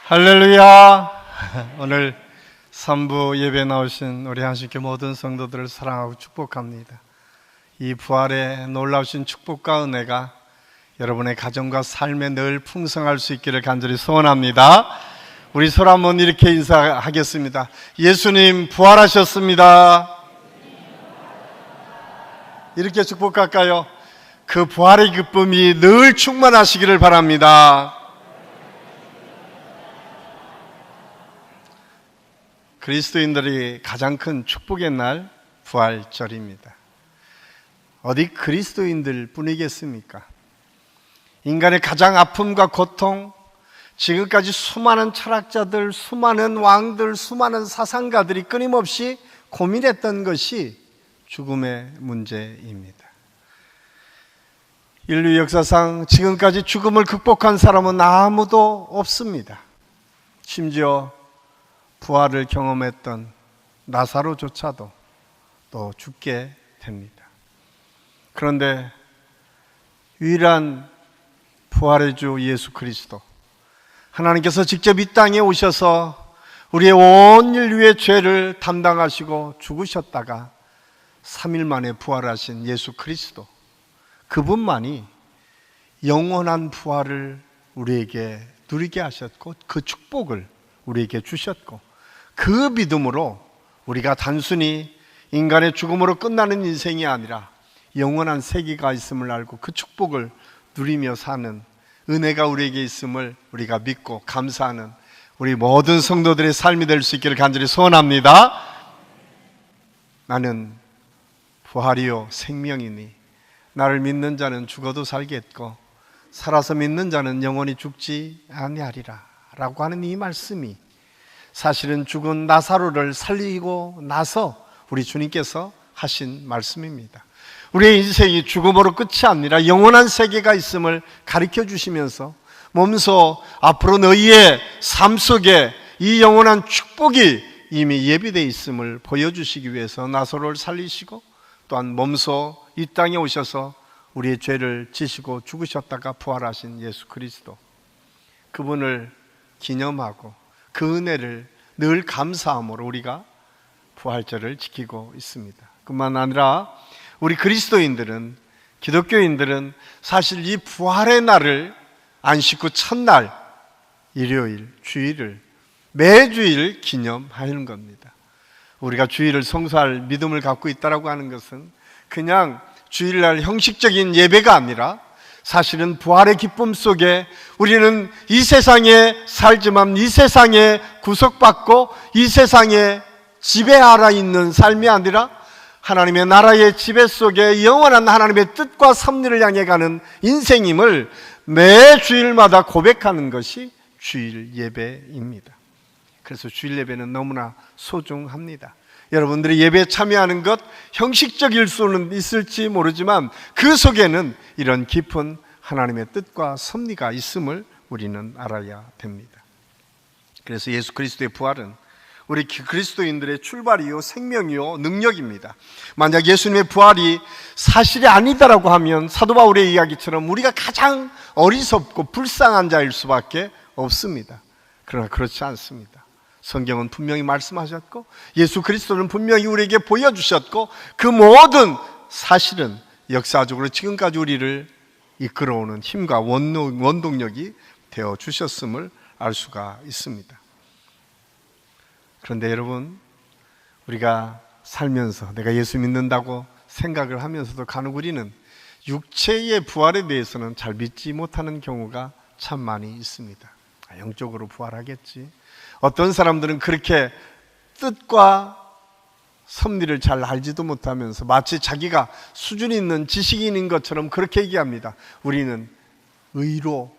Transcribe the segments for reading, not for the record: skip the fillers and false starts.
할렐루야. 오늘 3부 예배 나오신 우리 한신교 모든 성도들을 사랑하고 축복합니다. 이 부활의 놀라우신 축복과 은혜가 여러분의 가정과 삶에 늘 풍성할 수 있기를 간절히 소원합니다. 우리 서로 한번 이렇게 인사하겠습니다. 예수님 부활하셨습니다. 이렇게 축복할까요? 그 부활의 기쁨이 늘 충만하시기를 바랍니다. 그리스도인들이 가장 큰 축복의 날 부활절입니다. 어디 그리스도인들 뿐이겠습니까? 인간의 가장 아픔과 고통, 지금까지 수많은 철학자들, 수많은 왕들, 수많은 사상가들이 끊임없이 고민했던 것이 죽음의 문제입니다. 인류 역사상 지금까지 죽음을 극복한 사람은 아무도 없습니다. 심지어 부활을 경험했던 나사로조차도 또 죽게 됩니다. 그런데 유일한 부활의 주 예수 그리스도, 하나님께서 직접 이 땅에 오셔서 우리의 온 인류의 죄를 담당하시고 죽으셨다가 3일 만에 부활하신 예수 그리스도, 그분만이 영원한 부활을 우리에게 누리게 하셨고 그 축복을 우리에게 주셨고, 그 믿음으로 우리가 단순히 인간의 죽음으로 끝나는 인생이 아니라 영원한 세계가 있음을 알고 그 축복을 누리며 사는 은혜가 우리에게 있음을 우리가 믿고 감사하는 우리 모든 성도들의 삶이 될 수 있기를 간절히 소원합니다. 나는 부활이요 생명이니 나를 믿는 자는 죽어도 살겠고 살아서 믿는 자는 영원히 죽지 아니하리라 라고 하는 이 말씀이 사실은 죽은 나사로를 살리고 나서 우리 주님께서 하신 말씀입니다. 우리의 인생이 죽음으로 끝이 아니라 영원한 세계가 있음을 가르쳐 주시면서 몸소 앞으로 너희의 삶 속에 이 영원한 축복이 이미 예비되어 있음을 보여주시기 위해서 나사로를 살리시고 또한 몸소 이 땅에 오셔서 우리의 죄를 지시고 죽으셨다가 부활하신 예수 그리스도, 그분을 기념하고 그 은혜를 늘 감사함으로 우리가 부활절을 지키고 있습니다. 그뿐만 아니라 우리 그리스도인들은, 기독교인들은 사실 이 부활의 날을 안식구 첫날, 일요일, 주일을 매주일 기념하는 겁니다. 우리가 주일을 성수할 믿음을 갖고 있다고 하는 것은 그냥 주일날 형식적인 예배가 아니라 사실은 부활의 기쁨 속에 우리는 이 세상에 살지만 이 세상에 구속받고 이 세상에 지배하라 있는 삶이 아니라 하나님의 나라의 지배 속에 영원한 하나님의 뜻과 섭리를 향해 가는 인생임을 매 주일마다 고백하는 것이 주일 예배입니다. 그래서 주일 예배는 너무나 소중합니다. 여러분들이 예배에 참여하는 것 형식적일 수는 있을지 모르지만 그 속에는 이런 깊은 하나님의 뜻과 섭리가 있음을 우리는 알아야 됩니다. 그래서 예수 그리스도의 부활은 우리 그리스도인들의 출발이요 생명이요 능력입니다. 만약 예수님의 부활이 사실이 아니다라고 하면 사도 바울의 이야기처럼 우리가 가장 어리석고 불쌍한 자일 수밖에 없습니다. 그러나 그렇지 않습니다. 성경은 분명히 말씀하셨고 예수 그리스도는 분명히 우리에게 보여주셨고 그 모든 사실은 역사적으로 지금까지 우리를 이끌어오는 힘과 원동력이 되어주셨음을 알 수가 있습니다. 그런데 여러분, 우리가 살면서 내가 예수 믿는다고 생각을 하면서도 간혹 우리는 육체의 부활에 대해서는 잘 믿지 못하는 경우가 참 많이 있습니다. 영적으로 부활하겠지. 어떤 사람들은 그렇게 뜻과 섭리를 잘 알지도 못하면서 마치 자기가 수준이 있는 지식인인 것처럼 그렇게 얘기합니다. 우리는 의로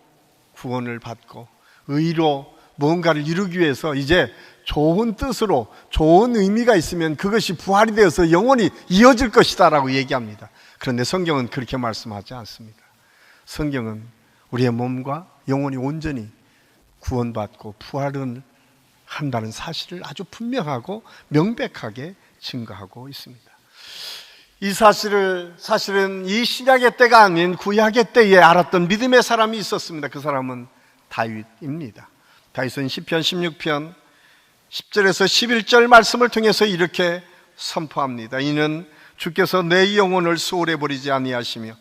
구원을 받고 의로 뭔가를 이루기 위해서 이제 좋은 뜻으로 좋은 의미가 있으면 그것이 부활이 되어서 영원히 이어질 것이다 라고 얘기합니다. 그런데 성경은 그렇게 말씀하지 않습니다. 성경은 우리의 몸과 영혼이 온전히 구원받고 부활은 한다는 사실을 아주 분명하고 명백하게 증거하고 있습니다. 이 사실은 이 신약의 때가 아닌 구약의 때에 알았던 믿음의 사람이 있었습니다. 그 사람은 다윗입니다. 다윗은 시편 16편 10절에서 11절 말씀을 통해서 이렇게 선포합니다. 이는 주께서 내 영혼을 수월해 버리지 아니하시며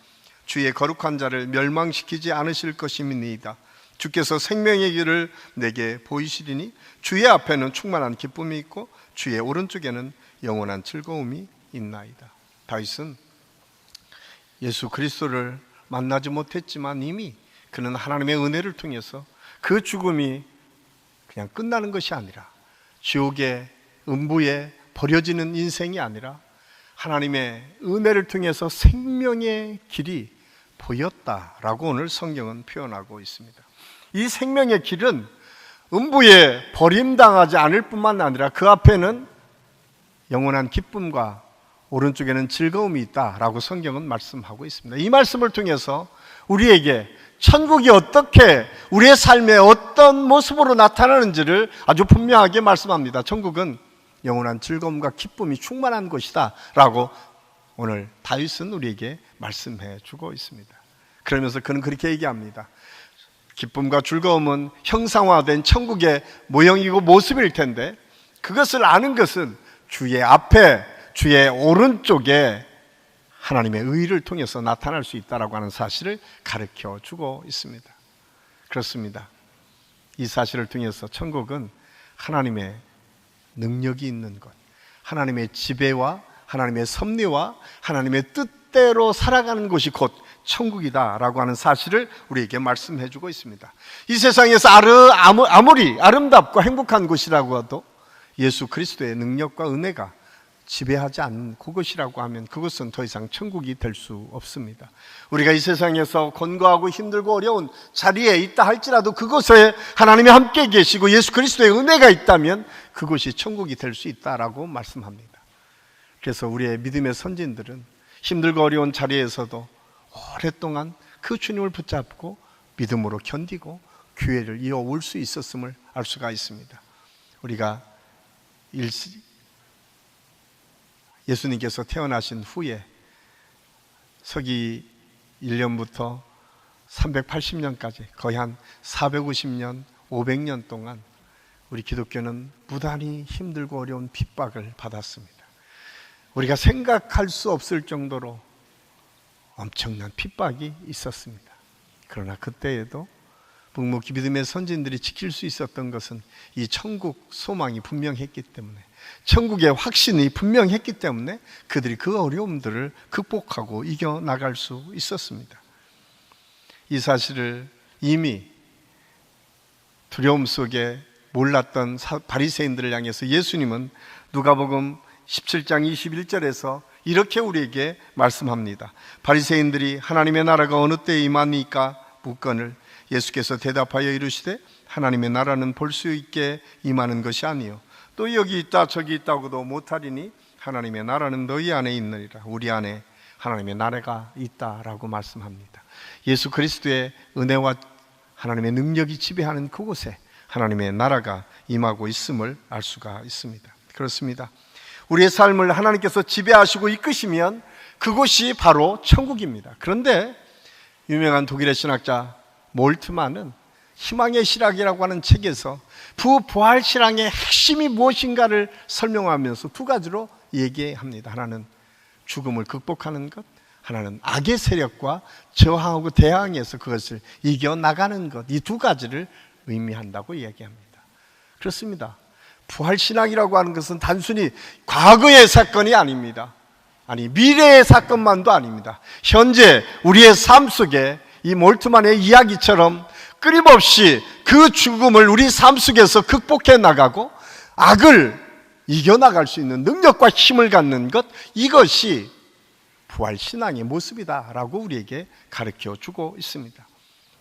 주의 거룩한 자를 멸망시키지 않으실 것임이니이다. 주께서 생명의 길을 내게 보이시리니 주의 앞에는 충만한 기쁨이 있고 주의 오른쪽에는 영원한 즐거움이 있나이다. 다윗은 예수 그리스도를 만나지 못했지만 이미 그는 하나님의 은혜를 통해서 그 죽음이 그냥 끝나는 것이 아니라 지옥의 음부에 버려지는 인생이 아니라 하나님의 은혜를 통해서 생명의 길이 보였다라고 오늘 성경은 표현하고 있습니다. 이 생명의 길은 음부에 버림당하지 않을 뿐만 아니라 그 앞에는 영원한 기쁨과 오른쪽에는 즐거움이 있다라고 성경은 말씀하고 있습니다. 이 말씀을 통해서 우리에게 천국이 어떻게 우리의 삶에 어떤 모습으로 나타나는지를 아주 분명하게 말씀합니다. 천국은 영원한 즐거움과 기쁨이 충만한 곳이다 라고 오늘 다윗은 우리에게 말씀해 주고 있습니다. 그러면서 그는 그렇게 얘기합니다. 기쁨과 즐거움은 형상화된 천국의 모형이고 모습일 텐데 그것을 아는 것은 주의 앞에 주의 오른쪽에 하나님의 의를 통해서 나타날 수 있다라고 하는 사실을 가르쳐 주고 있습니다. 그렇습니다. 이 사실을 통해서 천국은 하나님의 능력이 있는 것, 하나님의 지배와 하나님의 섭리와 하나님의 뜻대로 살아가는 곳이 곧 천국이다라고 하는 사실을 우리에게 말씀해 주고 있습니다. 이 세상에서 아무리 아름답고 행복한 곳이라고 해도 예수 그리스도의 능력과 은혜가 지배하지 않는 그것이라고 하면 그것은 더 이상 천국이 될 수 없습니다. 우리가 이 세상에서 권고하고 힘들고 어려운 자리에 있다 할지라도 그곳에 하나님이 함께 계시고 예수 그리스도의 은혜가 있다면 그것이 천국이 될 수 있다라고 말씀합니다. 그래서 우리의 믿음의 선진들은 힘들고 어려운 자리에서도 오랫동안 그 주님을 붙잡고 믿음으로 견디고 교회를 이어올 수 있었음을 알 수가 있습니다. 우리가 예수님께서 태어나신 후에 서기 1년부터 380년까지 거의 한 450년, 500년 동안 우리 기독교는 무단히 힘들고 어려운 핍박을 받았습니다. 우리가 생각할 수 없을 정도로 엄청난 핍박이 있었습니다. 그러나 그때에도 묵묵히 믿음의 선진들이 지킬 수 있었던 것은 이 천국 소망이 분명했기 때문에, 천국의 확신이 분명했기 때문에 그들이 그 어려움들을 극복하고 이겨나갈 수 있었습니다. 이 사실을 이미 두려움 속에 몰랐던 바리새인들을 향해서 예수님은 누가복음 17장 21절에서 이렇게 우리에게 말씀합니다. 바리새인들이 하나님의 나라가 어느 때에 임하니까 묻거늘 예수께서 대답하여 이르시되 하나님의 나라는 볼 수 있게 임하는 것이 아니요 또 여기 있다 저기 있다고도 못하리니 하나님의 나라는 너희 안에 있느니라. 우리 안에 하나님의 나라가 있다라고 말씀합니다. 예수 그리스도의 은혜와 하나님의 능력이 지배하는 그곳에 하나님의 나라가 임하고 있음을 알 수가 있습니다. 그렇습니다. 우리의 삶을 하나님께서 지배하시고 이끄시면 그곳이 바로 천국입니다. 그런데 유명한 독일의 신학자 몰트만은 희망의 실학이라고 하는 책에서 부활 신앙의 핵심이 무엇인가를 설명하면서 두 가지로 얘기합니다. 하나는 죽음을 극복하는 것, 하나는 악의 세력과 저항하고 대항해서 그것을 이겨나가는 것, 이 두 가지를 의미한다고 이야기합니다. 그렇습니다. 부활신앙이라고 하는 것은 단순히 과거의 사건이 아닙니다. 아니, 미래의 사건만도 아닙니다. 현재 우리의 삶 속에 이 몰트만의 이야기처럼 끊임없이 그 죽음을 우리 삶 속에서 극복해 나가고 악을 이겨나갈 수 있는 능력과 힘을 갖는 것, 이것이 부활신앙의 모습이다라고 우리에게 가르쳐 주고 있습니다.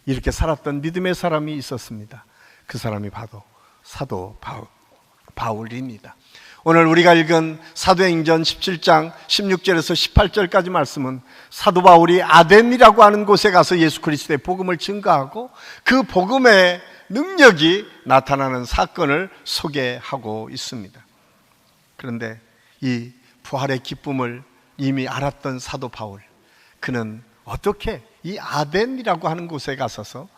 이렇게 살았던 믿음의 사람이 있었습니다. 그 사람이 바로 사도 바울입니다. 오늘 우리가 읽은 사도행전 17장 16절에서 18절까지 말씀은 사도 바울이 아덴이라고 하는 곳에 가서 예수 그리스도의 복음을 증거하고 그 복음의 능력이 나타나는 사건을 소개하고 있습니다. 그런데 이 부활의 기쁨을 이미 알았던 사도 바울, 그는 어떻게 이 아덴이라고 하는 곳에 가서서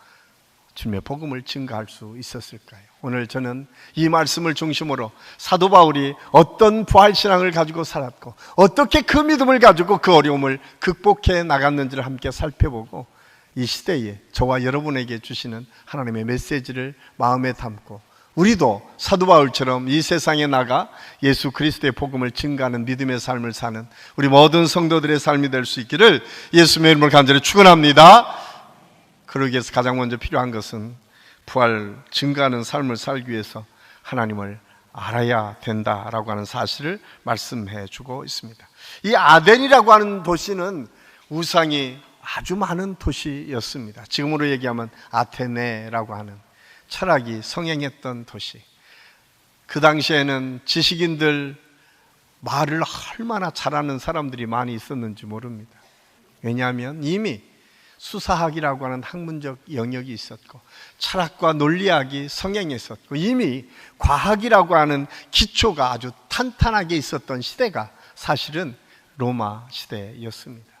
주님의 복음을 증거할 수 있었을까요? 오늘 저는 이 말씀을 중심으로 사도 바울이 어떤 부활신앙을 가지고 살았고 어떻게 그 믿음을 가지고 그 어려움을 극복해 나갔는지를 함께 살펴보고 이 시대에 저와 여러분에게 주시는 하나님의 메시지를 마음에 담고 우리도 사도 바울처럼 이 세상에 나가 예수 그리스도의 복음을 증거하는 믿음의 삶을 사는 우리 모든 성도들의 삶이 될 수 있기를 예수님의 이름으로 간절히 축원합니다. 그러기 위해서 가장 먼저 필요한 것은 부활 증거하는 삶을 살기 위해서 하나님을 알아야 된다라고 하는 사실을 말씀해 주고 있습니다. 이 아덴이라고 하는 도시는 우상이 아주 많은 도시였습니다. 지금으로 얘기하면 아테네라고 하는 철학이 성행했던 도시. 그 당시에는 지식인들 말을 얼마나 잘하는 사람들이 많이 있었는지 모릅니다. 왜냐하면 이미 수사학이라고 하는 학문적 영역이 있었고 철학과 논리학이 성행했었고 이미 과학이라고 하는 기초가 아주 탄탄하게 있었던 시대가 사실은 로마 시대였습니다.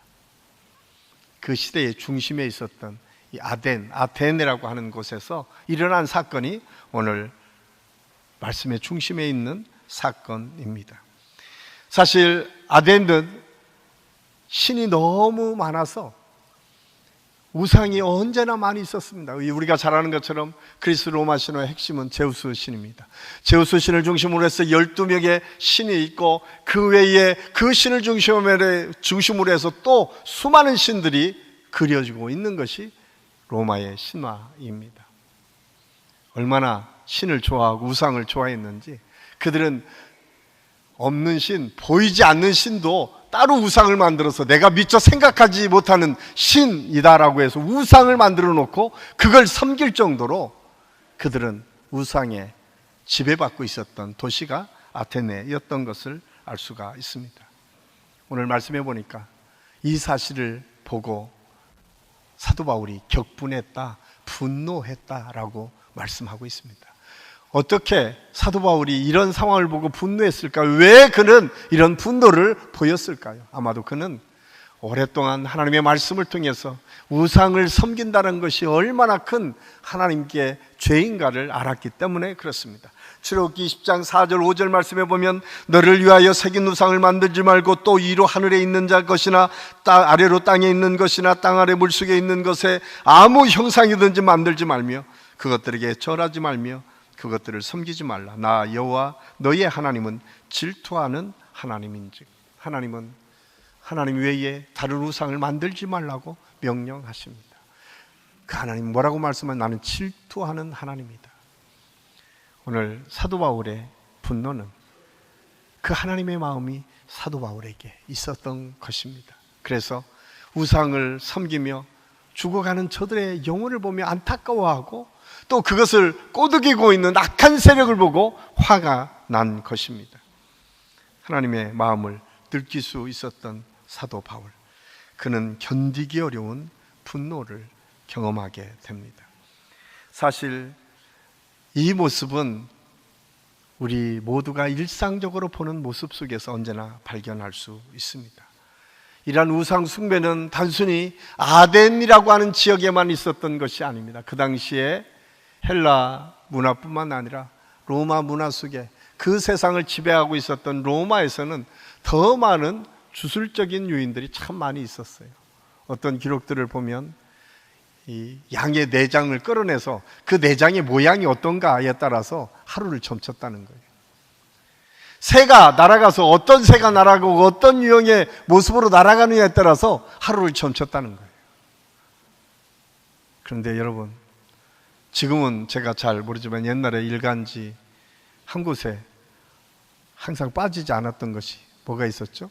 그 시대의 중심에 있었던 이 아테네라고 하는 곳에서 일어난 사건이 오늘 말씀의 중심에 있는 사건입니다. 사실 아덴은 신이 너무 많아서 우상이 언제나 많이 있었습니다. 우리가 잘 아는 것처럼 그리스 로마 신화의 핵심은 제우스 신입니다. 제우스 신을 중심으로 해서 12명의 신이 있고 그 외에 그 신을 중심으로 해서 또 수많은 신들이 그려지고 있는 것이 로마의 신화입니다. 얼마나 신을 좋아하고 우상을 좋아했는지 그들은 없는 신, 보이지 않는 신도 따로 우상을 만들어서 내가 미처 생각하지 못하는 신이다라고 해서 우상을 만들어 놓고 그걸 섬길 정도로 그들은 우상에 지배받고 있었던 도시가 아테네였던 것을 알 수가 있습니다. 오늘 말씀해 보니까 이 사실을 보고 사도 바울이 격분했다, 분노했다라고 말씀하고 있습니다. 어떻게 사도 바울이 이런 상황을 보고 분노했을까요? 왜 그는 이런 분노를 보였을까요? 아마도 그는 오랫동안 하나님의 말씀을 통해서 우상을 섬긴다는 것이 얼마나 큰 하나님께 죄인가를 알았기 때문에 그렇습니다. 출애굽기 10장 4절 5절 말씀에 보면 너를 위하여 새긴 우상을 만들지 말고 또 위로 하늘에 있는 자 것이나 아래로 땅에 있는 것이나 땅 아래 물속에 있는 것에 아무 형상이든지 만들지 말며 그것들에게 절하지 말며 그것들을 섬기지 말라. 나 여호와 너의 하나님은 질투하는 하나님인즉 하나님은 하나님 외에 다른 우상을 만들지 말라고 명령하십니다. 그 하나님 뭐라고 말씀하면 나는 질투하는 하나님이다. 오늘 사도 바울의 분노는 그 하나님의 마음이 사도 바울에게 있었던 것입니다. 그래서 우상을 섬기며 죽어가는 저들의 영혼을 보며 안타까워하고 또 그것을 꼬드기고 있는 악한 세력을 보고 화가 난 것입니다. 하나님의 마음을 느낄 수 있었던 사도 바울, 그는 견디기 어려운 분노를 경험하게 됩니다. 사실 이 모습은 우리 모두가 일상적으로 보는 모습 속에서 언제나 발견할 수 있습니다. 이러한 우상 숭배는 단순히 아덴이라고 하는 지역에만 있었던 것이 아닙니다. 그 당시에 헬라 문화뿐만 아니라 로마 문화 속에 그 세상을 지배하고 있었던 로마에서는 더 많은 주술적인 요인들이 참 많이 있었어요. 어떤 기록들을 보면 이 양의 내장을 끌어내서 그 내장의 모양이 어떤가에 따라서 하루를 점쳤다는 거예요. 새가 날아가서 어떤 새가 날아가고 어떤 유형의 모습으로 날아가느냐에 따라서 하루를 점쳤다는 거예요. 그런데 여러분, 지금은 제가 잘 모르지만 옛날에 일간지 한 곳에 항상 빠지지 않았던 것이 뭐가 있었죠?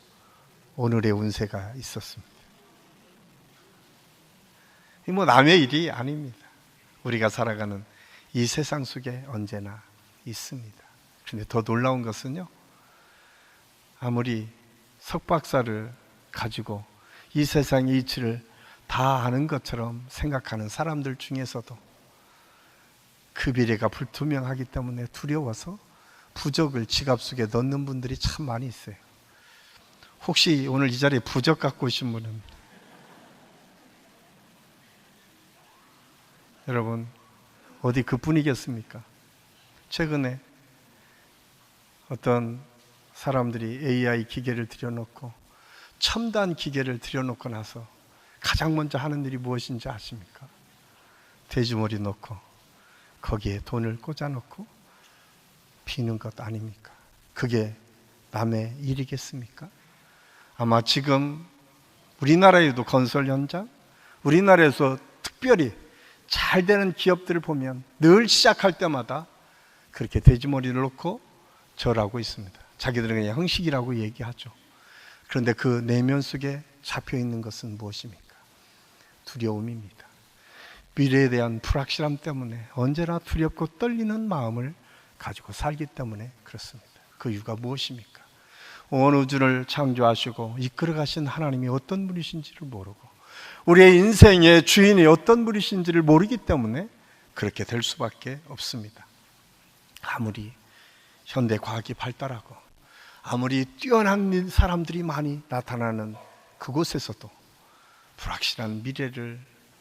오늘의 운세가 있었습니다. 이 뭐 남의 일이 아닙니다. 우리가 살아가는 이 세상 속에 언제나 있습니다. 그런데 더 놀라운 것은요, 아무리 석박사를 가지고 이 세상의 이치를 다 아는 것처럼 생각하는 사람들 중에서도 그 미래가 불투명하기 때문에 두려워서 부적을 지갑 속에 넣는 분들이 참 많이 있어요. 혹시 오늘 이 자리에 부적 갖고 오신 분은? 여러분, 어디 그뿐이겠습니까? 최근에 어떤 사람들이 AI 기계를 들여놓고 첨단 기계를 들여놓고 나서 가장 먼저 하는 일이 무엇인지 아십니까? 돼지머리 놓고 거기에 돈을 꽂아놓고 비는 것 아닙니까? 그게 남의 일이겠습니까? 아마 지금 우리나라에도 건설 현장, 우리나라에서 특별히 잘 되는 기업들을 보면 늘 시작할 때마다 그렇게 돼지머리를 놓고 절하고 있습니다. 자기들은 그냥 형식이라고 얘기하죠. 그런데 그 내면 속에 잡혀 있는 것은 무엇입니까? 두려움입니다. 미래에 대한 불확실함 때문에 언제나 두렵고 떨리는 마음을 가지고 살기 때문에 그렇습니다. 그 이유가 무엇입니까? 온 우주를 창조하시고 이끌어 가신 하나님이 어떤 분이신지를 모르고 우리의 인생의 주인이 어떤 분이신지를 모르기 때문에 그렇게 될 수밖에 없습니다. 아무리 현대 과학이 발달하고 아무리 뛰어난 사람들이 많이 나타나는 그곳에서도 불확실한 미래를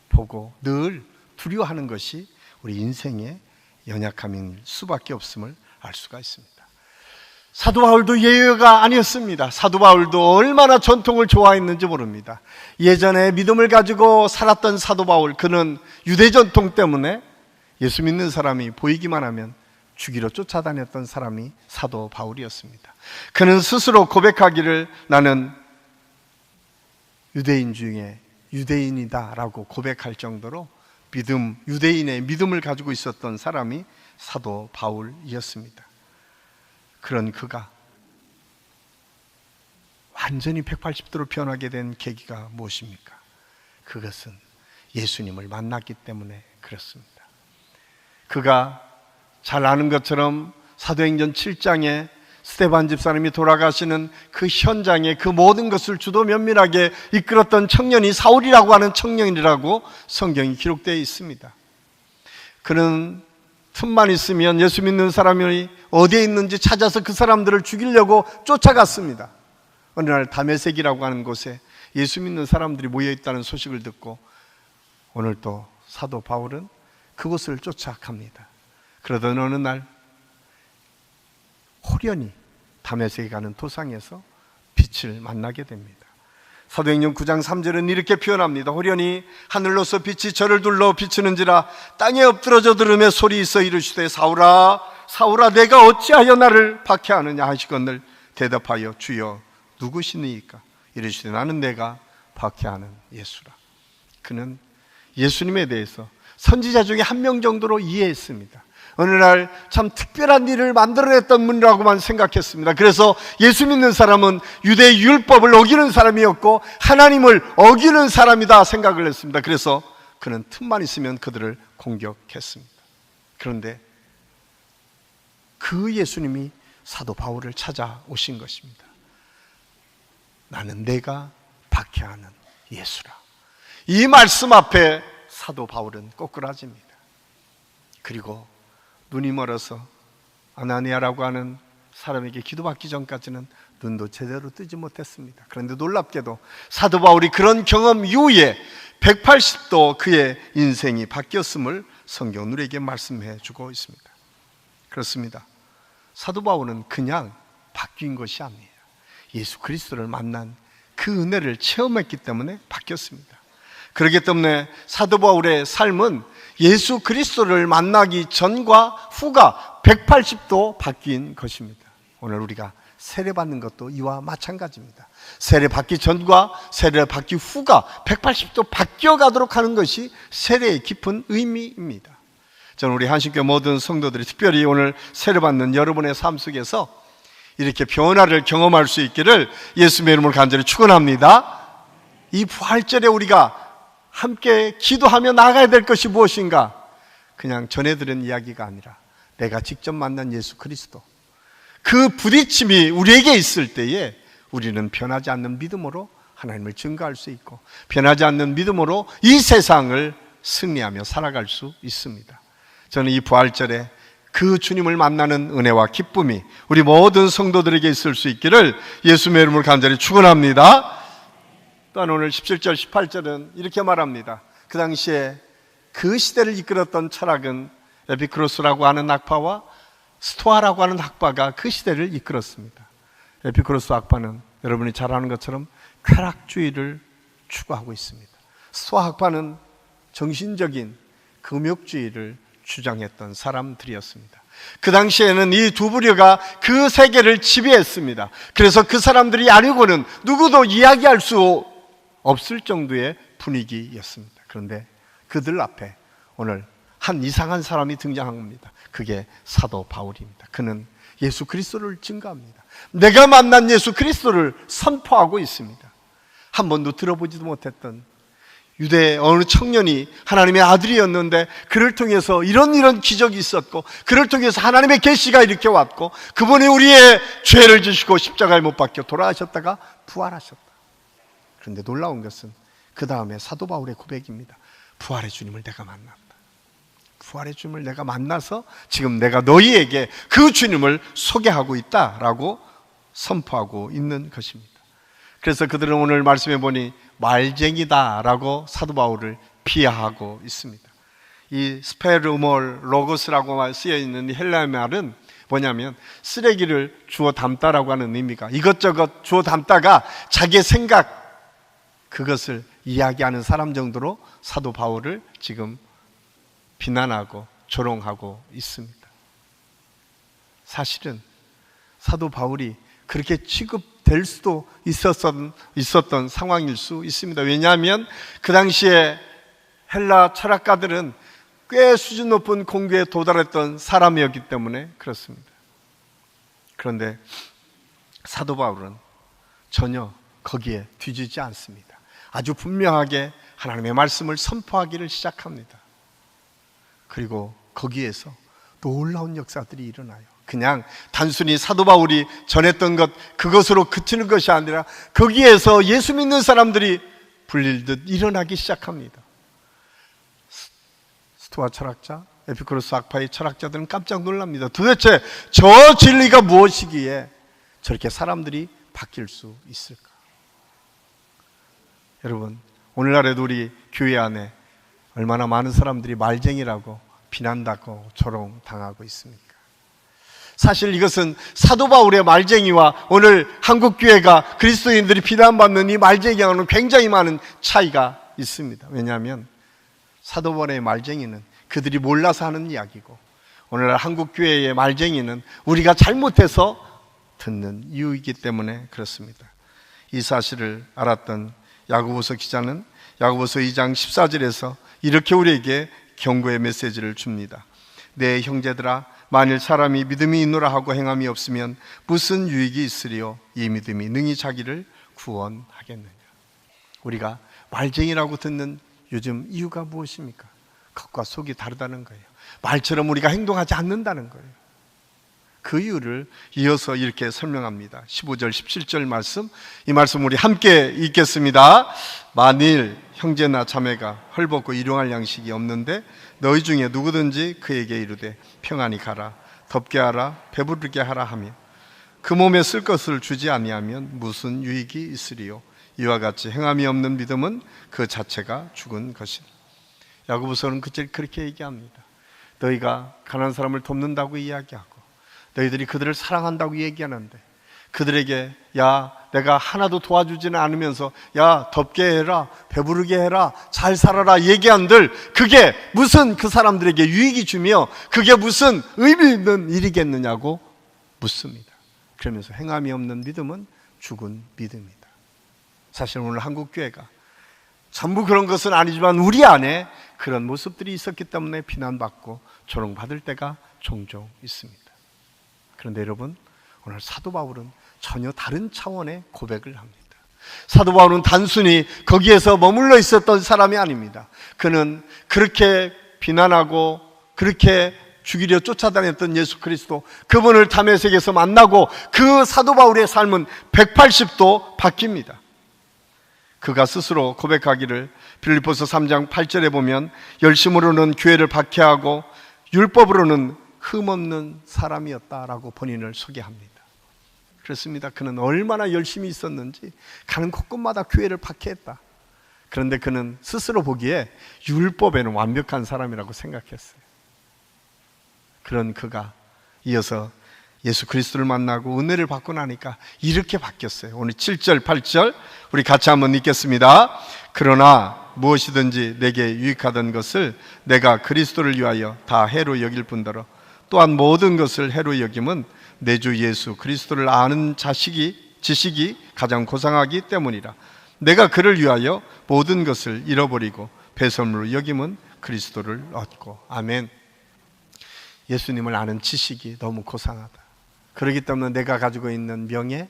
보고 늘 두려워하는 것이 우리 인생의 연약함일 수밖에 없음을 알 수가 있습니다. 사도 바울도 예외가 아니었습니다. 사도 바울도 얼마나 전통을 좋아했는지 모릅니다. 예전에 믿음을 가지고 살았던 사도 바울, 그는 유대 전통 때문에 예수 믿는 사람이 보이기만 하면 죽이러 쫓아다녔던 사람이 사도 바울이었습니다. 그는 스스로 고백하기를 나는 유대인 중에 유대인이다 라고 고백할 정도로 유대인의 믿음을 가지고 있었던 사람이 사도 바울이었습니다. 그런 그가 완전히 180도로 변하게 된 계기가 무엇입니까? 그것은 예수님을 만났기 때문에 그렇습니다. 그가 잘 아는 것처럼 사도행전 7장에 스데반 집사님이 돌아가시는 그 현장에 그 모든 것을 주도 면밀하게 이끌었던 청년이 사울이라고 하는 청년이라고 성경이 기록되어 있습니다. 그는 틈만 있으면 예수 믿는 사람이 어디에 있는지 찾아서 그 사람들을 죽이려고 쫓아갔습니다. 어느 날 다메섹이라고 하는 곳에 예수 믿는 사람들이 모여있다는 소식을 듣고 오늘 또 사도 바울은 그곳을 쫓아갑니다. 그러던 어느 날 호련히 다메섹에 가는 도상에서 빛을 만나게 됩니다. 사도행전 9장 3절은 이렇게 표현합니다. 호련히 하늘로서 빛이 저를 둘러 비추는지라 땅에 엎드러져 들으며 소리 있어 이르시되 사울아 사울아 내가 어찌하여 나를 박해하느냐 하시거늘 대답하여 주여 누구시니까 이르시되 나는 내가 박해하는 예수라. 그는 예수님에 대해서 선지자 중에 한 명 정도로 이해했습니다. 어느 날 참 특별한 일을 만들어냈던 분이라고만 생각했습니다. 그래서 예수 믿는 사람은 유대 율법을 어기는 사람이었고 하나님을 어기는 사람이다 생각을 했습니다. 그래서 그는 틈만 있으면 그들을 공격했습니다. 그런데 그 예수님이 사도 바울을 찾아오신 것입니다. 나는 내가 박해하는 예수라. 이 말씀 앞에 사도 바울은 꼬꾸라집니다. 그리고 눈이 멀어서 아나니아라고 하는 사람에게 기도받기 전까지는 눈도 제대로 뜨지 못했습니다. 그런데 놀랍게도 사도 바울이 그런 경험 이후에 180도 그의 인생이 바뀌었음을 성경은 우리에게 말씀해 주고 있습니다. 그렇습니다. 사도 바울은 그냥 바뀐 것이 아니에요. 예수 그리스도를 만난 그 은혜를 체험했기 때문에 바뀌었습니다. 그렇기 때문에 사도 바울의 삶은 예수 그리스도를 만나기 전과 후가 180도 바뀐 것입니다. 오늘 우리가 세례받는 것도 이와 마찬가지입니다. 세례받기 전과 세례받기 후가 180도 바뀌어가도록 하는 것이 세례의 깊은 의미입니다. 저는 우리 한신교회 모든 성도들이 특별히 오늘 세례받는 여러분의 삶 속에서 이렇게 변화를 경험할 수 있기를 예수님의 이름으로 간절히 축원합니다. 이 부활절에 우리가 함께 기도하며 나가야 될 것이 무엇인가? 그냥 전해드린 이야기가 아니라 내가 직접 만난 예수 그리스도, 그 부딪힘이 우리에게 있을 때에 우리는 변하지 않는 믿음으로 하나님을 증거할 수 있고 변하지 않는 믿음으로 이 세상을 승리하며 살아갈 수 있습니다. 저는 이 부활절에 그 주님을 만나는 은혜와 기쁨이 우리 모든 성도들에게 있을 수 있기를 예수님의 이름으로 간절히 축원합니다. 또한 오늘 17절 18절은 이렇게 말합니다. 그 당시에 그 시대를 이끌었던 철학은 에피쿠로스라고 하는 학파와 스토아라고 하는 학파가 그 시대를 이끌었습니다. 에피쿠로스 학파는 여러분이 잘 아는 것처럼 쾌락주의를 추구하고 있습니다. 스토아 학파는 정신적인 금욕주의를 주장했던 사람들이었습니다. 그 당시에는 이 두 부류가 그 세계를 지배했습니다. 그래서 그 사람들이 아니고는 누구도 이야기할 수 없을 정도의 분위기였습니다. 그런데 그들 앞에 오늘 한 이상한 사람이 등장한 겁니다. 그게 사도 바울입니다. 그는 예수 그리스도를 증거합니다. 내가 만난 예수 그리스도를 선포하고 있습니다. 한 번도 들어보지도 못했던 유대 어느 청년이 하나님의 아들이었는데 그를 통해서 이런 기적이 있었고, 그를 통해서 하나님의 계시가 이렇게 왔고, 그분이 우리의 죄를 지시고 십자가에 못 박혀 돌아가셨다가 부활하셨다. 그런데 놀라운 것은 그 다음에 사도 바울의 고백입니다. 부활의 주님을 내가 만났다. 부활의 주님을 내가 만나서 지금 내가 너희에게 그 주님을 소개하고 있다라고 선포하고 있는 것입니다. 그래서 그들은 오늘 말씀해 보니 말쟁이다라고 사도 바울을 비하하고 있습니다. 이 스페르몰 로고스라고 쓰여 있는 이 헬라어 말은 뭐냐면 쓰레기를 주워 담다라고 하는 의미가, 이것저것 주워 담다가 자기의 생각, 그것을 이야기하는 사람 정도로 사도 바울을 지금 비난하고 조롱하고 있습니다. 사실은 사도 바울이 그렇게 취급될 수도 있었던 상황일 수 있습니다. 왜냐하면 그 당시에 헬라 철학가들은 꽤 수준 높은 공교에 도달했던 사람이었기 때문에 그렇습니다. 그런데 사도 바울은 전혀 거기에 뒤지지 않습니다. 아주 분명하게 하나님의 말씀을 선포하기를 시작합니다. 그리고 거기에서 놀라운 역사들이 일어나요. 그냥 단순히 사도 바울이 전했던 것, 그것으로 그치는 것이 아니라 거기에서 예수 믿는 사람들이 불릴듯 일어나기 시작합니다. 스토아 철학자, 에피쿠로스 학파의 철학자들은 깜짝 놀랍니다. 도대체 저 진리가 무엇이기에 저렇게 사람들이 바뀔 수 있을까? 여러분, 오늘날에도 우리 교회 안에 얼마나 많은 사람들이 말쟁이라고 비난당하고 조롱당하고 있습니까? 사실 이것은 사도 바울의 말쟁이와 오늘 한국교회가 그리스도인들이 비난받는 이 말쟁이와는 굉장히 많은 차이가 있습니다. 왜냐하면 사도 바울의 말쟁이는 그들이 몰라서 하는 이야기고, 오늘날 한국교회의 말쟁이는 우리가 잘못해서 듣는 이유이기 때문에 그렇습니다. 이 사실을 알았던 야고보서 기자는 야고보서 2장 14절에서 이렇게 우리에게 경고의 메시지를 줍니다. 내 형제들아, 만일 사람이 믿음이 있노라 하고 행함이 없으면 무슨 유익이 있으리요? 이 믿음이 능히 자기를 구원하겠느냐? 우리가 말쟁이라고 듣는 요즘 이유가 무엇입니까? 겉과 속이 다르다는 거예요. 말처럼 우리가 행동하지 않는다는 거예요. 그 이유를 이어서 이렇게 설명합니다. 15절 17절 말씀, 이 말씀 우리 함께 읽겠습니다. 만일 형제나 자매가 헐벗고 일용할 양식이 없는데 너희 중에 누구든지 그에게 이르되 평안히 가라, 덥게 하라, 배부르게 하라 하며 그 몸에 쓸 것을 주지 아니하면 무슨 유익이 있으리요? 이와 같이 행함이 없는 믿음은 그 자체가 죽은 것이다. 야고보서는 그렇게 얘기합니다. 너희가 가난한 사람을 돕는다고 이야기하고 너희들이 그들을 사랑한다고 얘기하는데 그들에게 야, 내가 하나도 도와주지는 않으면서 야, 덥게 해라, 배부르게 해라, 잘 살아라 얘기한들 그게 무슨 그 사람들에게 유익이 주며 그게 무슨 의미 있는 일이겠느냐고 묻습니다. 그러면서 행함이 없는 믿음은 죽은 믿음이다. 사실 오늘 한국교회가 전부 그런 것은 아니지만 우리 안에 그런 모습들이 있었기 때문에 비난받고 조롱받을 때가 종종 있습니다. 그런데 여러분, 오늘 사도 바울은 전혀 다른 차원의 고백을 합니다. 사도 바울은 단순히 거기에서 머물러 있었던 사람이 아닙니다. 그는 그렇게 비난하고 그렇게 죽이려 쫓아다녔던 예수 그리스도, 그분을 다메섹에서 만나고 그 사도 바울의 삶은 180도 바뀝니다. 그가 스스로 고백하기를 빌립보서 3장 8절에 보면 열심으로는 교회를 박해하고 율법으로는 흠없는 사람이었다라고 본인을 소개합니다. 그렇습니다. 그는 얼마나 열심히 있었는지 가는 곳곳마다 교회를 박해했다. 그런데 그는 스스로 보기에 율법에는 완벽한 사람이라고 생각했어요. 그런 그가 이어서 예수 그리스도를 만나고 은혜를 받고 나니까 이렇게 바뀌었어요. 오늘 7절, 8절 우리 같이 한번 읽겠습니다. 그러나 무엇이든지 내게 유익하던 것을 내가 그리스도를 위하여 다 해로 여길 뿐더러 또한 모든 것을 해로 여김은 내 주 예수 그리스도를 아는 지식이 가장 고상하기 때문이라. 내가 그를 위하여 모든 것을 잃어버리고 배설물로 여김은 그리스도를 얻고. 아멘. 예수님을 아는 지식이 너무 고상하다. 그렇기 때문에 내가 가지고 있는 명예,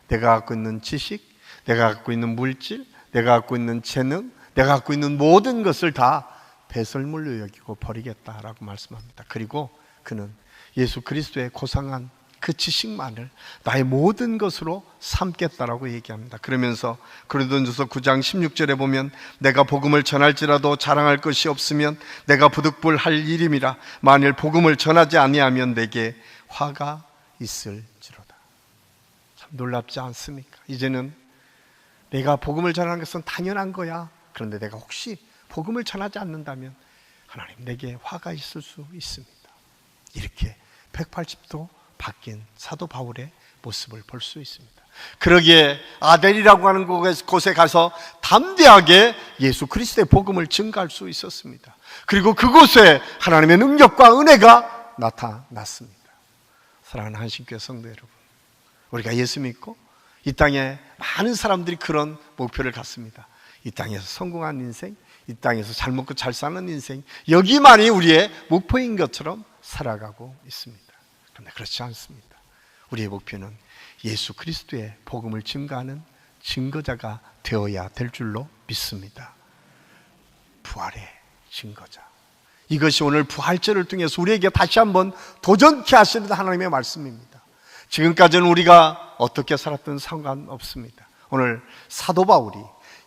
내가 갖고 있는 지식, 내가 갖고 있는 물질, 내가 갖고 있는 재능, 내가 갖고 있는 모든 것을 다 배설물로 여기고 버리겠다라고 말씀합니다. 그리고 그는 예수 그리스도의 고상한 그 지식만을 나의 모든 것으로 삼겠다라고 얘기합니다. 그러면서 고린도전서 9장 16절에 보면 내가 복음을 전할지라도 자랑할 것이 없으면 내가 부득불할 일임이라. 만일 복음을 전하지 아니하면 내게 화가 있을지로다. 참 놀랍지 않습니까? 이제는 내가 복음을 전하는 것은 당연한 거야. 그런데 내가 혹시 복음을 전하지 않는다면 하나님 내게 화가 있을 수 있습니다. 이렇게 180도 바뀐 사도 바울의 모습을 볼 수 있습니다. 그러기에 아델이라고 하는 곳에 가서 담대하게 예수 그리스도의 복음을 증거할 수 있었습니다. 그리고 그곳에 하나님의 능력과 은혜가 나타났습니다. 사랑하는 한신교회 성도 여러분, 우리가 예수 믿고 이 땅에 많은 사람들이 그런 목표를 갖습니다. 이 땅에서 성공한 인생, 이 땅에서 잘 먹고 잘 사는 인생, 여기만이 우리의 목표인 것처럼 살아가고 있습니다. 그런데 그렇지 않습니다. 우리의 목표는 예수 그리스도의 복음을 증거하는 증거자가 되어야 될 줄로 믿습니다. 부활의 증거자. 이것이 오늘 부활절을 통해서 우리에게 다시 한번 도전케 하시는 하나님의 말씀입니다. 지금까지는 우리가 어떻게 살았든 상관없습니다. 오늘 사도 바울이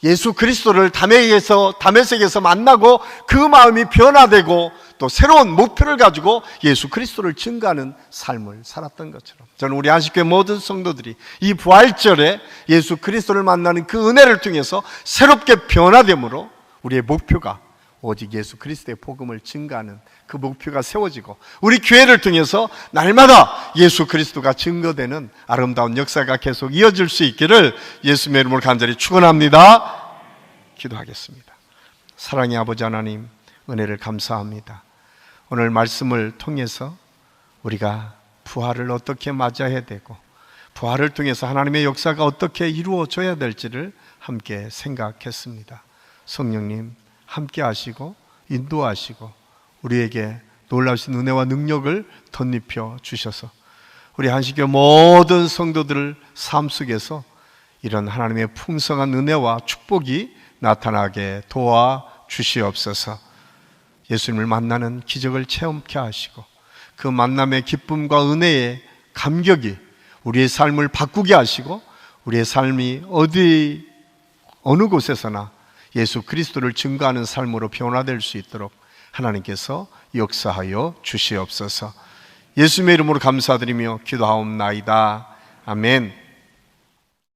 예수 그리스도를 다메섹에서 만나고 그 마음이 변화되고 또 새로운 목표를 가지고 예수 그리스도를 증거하는 삶을 살았던 것처럼 저는 우리 안식교회 모든 성도들이 이 부활절에 예수 그리스도를 만나는 그 은혜를 통해서 새롭게 변화됨으로 우리의 목표가 오직 예수 그리스도의 복음을 증거하는 그 목표가 세워지고 우리 교회를 통해서 날마다 예수 그리스도가 증거되는 아름다운 역사가 계속 이어질 수 있기를 예수님의 이름으로 간절히 축원합니다. 기도하겠습니다. 사랑의 아버지 하나님, 은혜를 감사합니다. 오늘 말씀을 통해서 우리가 부활을 어떻게 맞아야 되고 부활을 통해서 하나님의 역사가 어떻게 이루어져야 될지를 함께 생각했습니다. 성령님 함께 하시고 인도하시고 우리에게 놀라우신 은혜와 능력을 덧입혀 주셔서 우리 한식교회 모든 성도들을 삶 속에서 이런 하나님의 풍성한 은혜와 축복이 나타나게 도와주시옵소서. 예수님을 만나는 기적을 체험케 하시고 그 만남의 기쁨과 은혜의 감격이 우리의 삶을 바꾸게 하시고 우리의 삶이 어느 곳에서나 예수 그리스도를 증거하는 삶으로 변화될 수 있도록 하나님께서 역사하여 주시옵소서. 예수님의 이름으로 감사드리며 기도하옵나이다. 아멘.